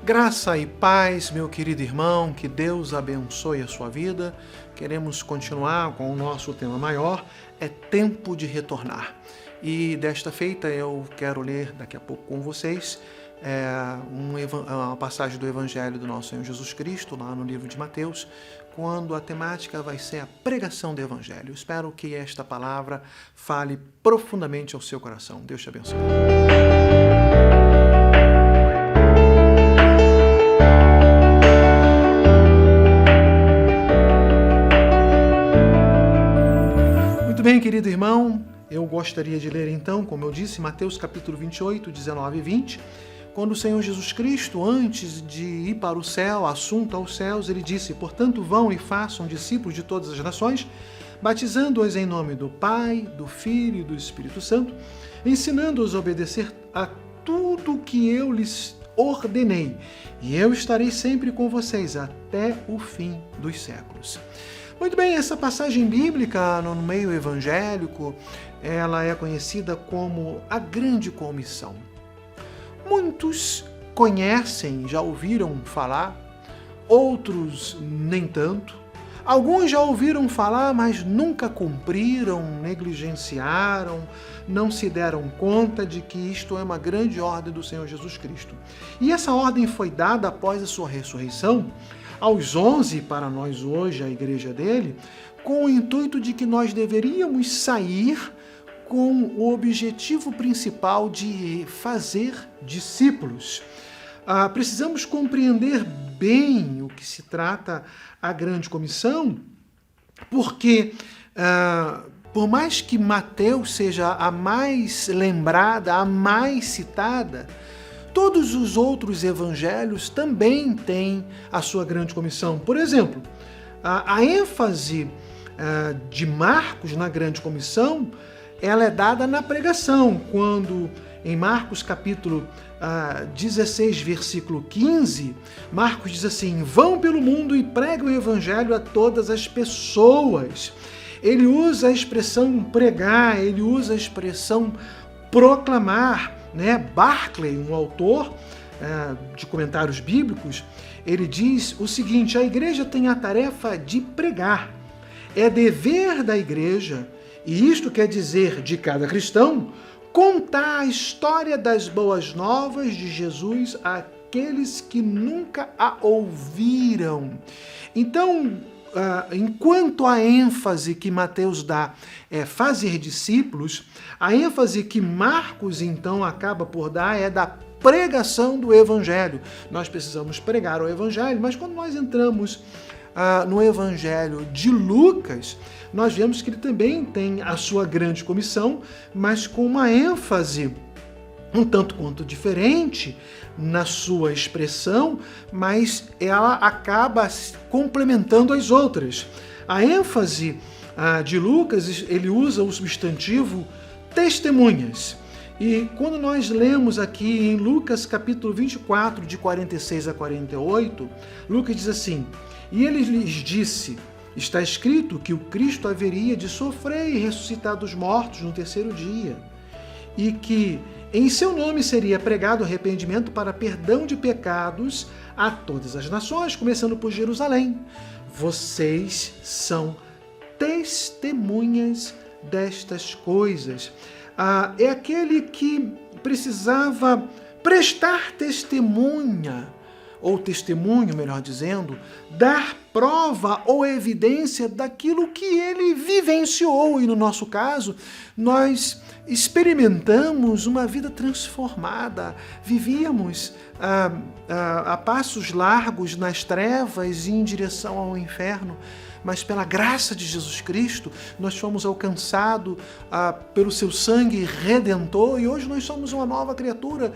Graça e paz, meu querido irmão, que Deus abençoe a sua vida. Queremos continuar com o nosso tema maior, é tempo de retornar. E desta feita eu quero ler daqui a pouco com vocês uma passagem do Evangelho do nosso Senhor Jesus Cristo, lá no livro de Mateus, quando a temática vai ser a pregação do Evangelho. Espero que esta palavra fale profundamente ao seu coração. Deus te abençoe. Bem, querido irmão, eu gostaria de ler então, como eu disse, Mateus capítulo 28, 19 e 20, quando o Senhor Jesus Cristo, antes de ir para o céu, assunto aos céus, ele disse: portanto, vão e façam discípulos de todas as nações, batizando-os em nome do Pai, do Filho e do Espírito Santo, ensinando-os a obedecer a tudo que eu lhes ordenei, e eu estarei sempre com vocês até o fim dos séculos. Muito bem, essa passagem bíblica no meio evangélico, ela é conhecida como a Grande Comissão. Muitos conhecem, já ouviram falar, outros nem tanto. Alguns já ouviram falar, mas nunca cumpriram, negligenciaram, não se deram conta de que isto é uma grande ordem do Senhor Jesus Cristo. E essa ordem foi dada após a sua ressurreição, aos 11, para nós hoje, a igreja dele, com o intuito de que nós deveríamos sair com o objetivo principal de fazer discípulos. Precisamos compreender bem o que se trata a Grande Comissão, porque por mais que Mateus seja a mais lembrada, a mais citada, todos os outros evangelhos também têm a sua grande comissão. Por exemplo, a ênfase de Marcos na grande comissão, ela é dada na pregação, quando em Marcos capítulo 16, versículo 15, Marcos diz assim: vão pelo mundo e preguem o evangelho a todas as pessoas. Ele usa a expressão pregar, ele usa a expressão proclamar. Barclay, um autor de comentários bíblicos, ele diz o seguinte: a igreja tem a tarefa de pregar. É dever da igreja, e isto quer dizer de cada cristão, contar a história das boas novas de Jesus àqueles que nunca a ouviram. Então, enquanto a ênfase que Mateus dá é fazer discípulos, a ênfase que Marcos então acaba por dar é da pregação do Evangelho. Nós precisamos pregar o Evangelho, mas quando nós entramos no Evangelho de Lucas, nós vemos que ele também tem a sua grande comissão, mas com uma ênfase um tanto quanto diferente na sua expressão, mas ela acaba complementando as outras. A ênfase de Lucas, ele usa o substantivo testemunhas. E quando nós lemos aqui em Lucas capítulo 24, de 46 a 48, Lucas diz assim: e ele lhes disse, está escrito que o Cristo haveria de sofrer e ressuscitar dos mortos no terceiro dia, e que em seu nome seria pregado arrependimento para perdão de pecados a todas as nações, começando por Jerusalém. Vocês são testemunhas destas coisas. É aquele que precisava prestar testemunha, ou testemunho, melhor dizendo, dar prova ou evidência daquilo que ele vivenciou. E no nosso caso, nós experimentamos uma vida transformada, vivíamos a passos largos nas trevas e em direção ao inferno, mas pela graça de Jesus Cristo, nós fomos alcançados pelo seu sangue redentor e hoje nós somos uma nova criatura.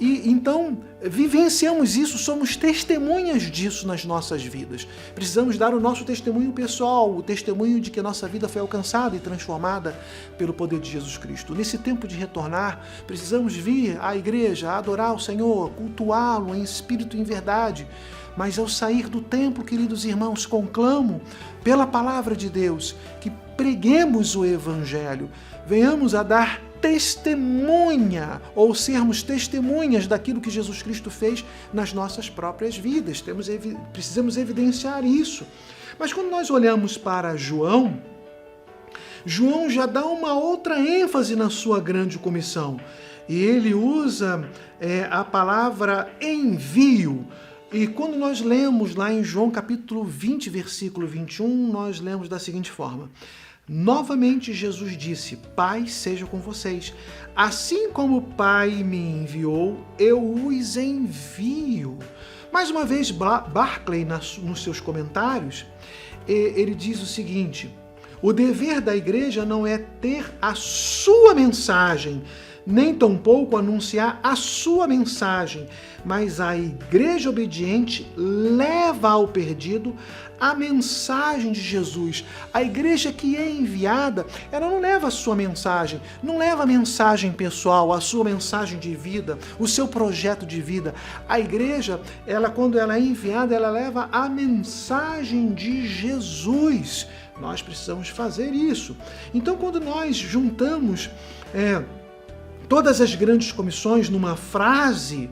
E então vivenciamos isso, somos testemunhas disso nas nossas vidas. Precisamos dar o nosso testemunho pessoal, o testemunho de que a nossa vida foi alcançada e transformada pelo poder de Jesus Cristo. Nesse tempo de retornar, precisamos vir à igreja, adorar o Senhor, cultuá-lo em espírito e em verdade. Mas ao sair do templo, queridos irmãos, conclamo pela palavra de Deus que preguemos o Evangelho, venhamos a dar testemunha ou sermos testemunhas daquilo que Jesus Cristo fez nas nossas próprias vidas. Precisamos evidenciar isso. Mas quando nós olhamos para João já dá uma outra ênfase na sua grande comissão. E ele usa a palavra envio. E quando nós lemos lá em João capítulo 20, versículo 21, nós lemos da seguinte forma: novamente Jesus disse, Pai seja com vocês. Assim como o Pai me enviou, eu os envio. Mais uma vez, Barclay, nos seus comentários, ele diz o seguinte: o dever da igreja não é ter a sua mensagem, nem tampouco anunciar a sua mensagem, mas a igreja obediente leva ao perdido a mensagem de Jesus. A igreja que é enviada, ela não leva a sua mensagem, não leva a mensagem pessoal, a sua mensagem de vida, o seu projeto de vida. A igreja, quando ela é enviada, ela leva a mensagem de Jesus. Nós precisamos fazer isso. Então, quando nós juntamos todas as grandes comissões numa frase,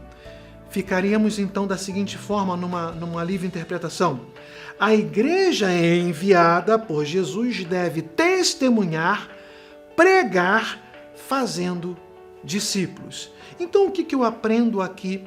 ficaríamos então da seguinte forma, numa livre interpretação: a igreja é enviada por Jesus, deve testemunhar, pregar, fazendo discípulos. Então, o que eu aprendo aqui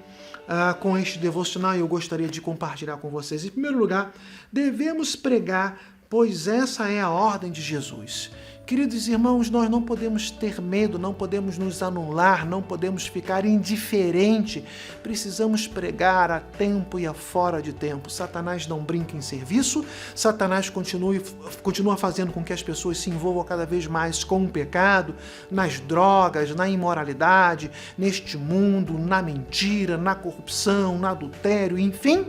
com este devocional e eu gostaria de compartilhar com vocês? Em primeiro lugar, devemos pregar, pois essa é a ordem de Jesus. Queridos irmãos, nós não podemos ter medo, não podemos nos anular, não podemos ficar indiferente. Precisamos pregar a tempo e a fora de tempo. Satanás não brinca em serviço, Satanás continua fazendo com que as pessoas se envolvam cada vez mais com o pecado, nas drogas, na imoralidade, neste mundo, na mentira, na corrupção, no adultério, enfim,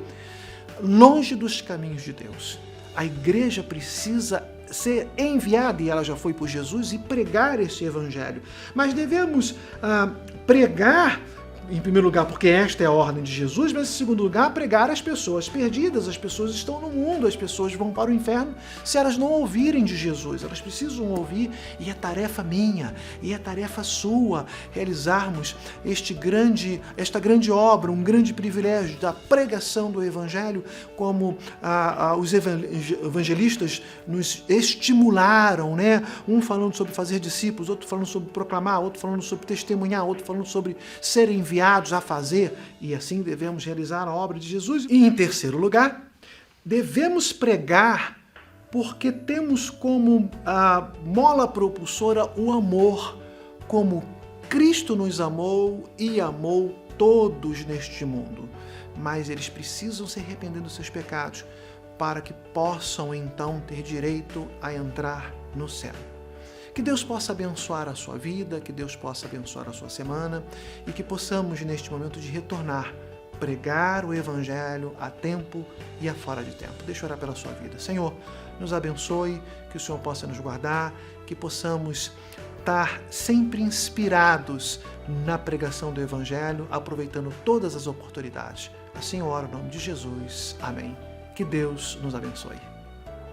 longe dos caminhos de Deus. A igreja precisa ser enviada, e ela já foi por Jesus, e pregar esse evangelho. Mas devemos pregar, em primeiro lugar, porque esta é a ordem de Jesus, mas em segundo lugar, pregar às pessoas perdidas. As pessoas estão no mundo, as pessoas vão para o inferno se elas não ouvirem de Jesus. Elas precisam ouvir, e é tarefa minha, e é tarefa sua, realizarmos esta grande obra, um grande privilégio da pregação do evangelho, como os evangelistas nos estimularam, né? Um falando sobre fazer discípulos, outro falando sobre proclamar, outro falando sobre testemunhar, outro falando sobre ser enviado a fazer, e assim devemos realizar a obra de Jesus. E em terceiro lugar, devemos pregar porque temos como mola propulsora o amor, como Cristo nos amou e amou todos neste mundo. Mas eles precisam se arrepender dos seus pecados para que possam então ter direito a entrar no céu. Que Deus possa abençoar a sua vida, que Deus possa abençoar a sua semana e que possamos, neste momento de retornar, pregar o Evangelho a tempo e a fora de tempo. Deixa eu orar pela sua vida. Senhor, nos abençoe, que o Senhor possa nos guardar, que possamos estar sempre inspirados na pregação do Evangelho, aproveitando todas as oportunidades. Assim eu oro em nome de Jesus. Amém. Que Deus nos abençoe.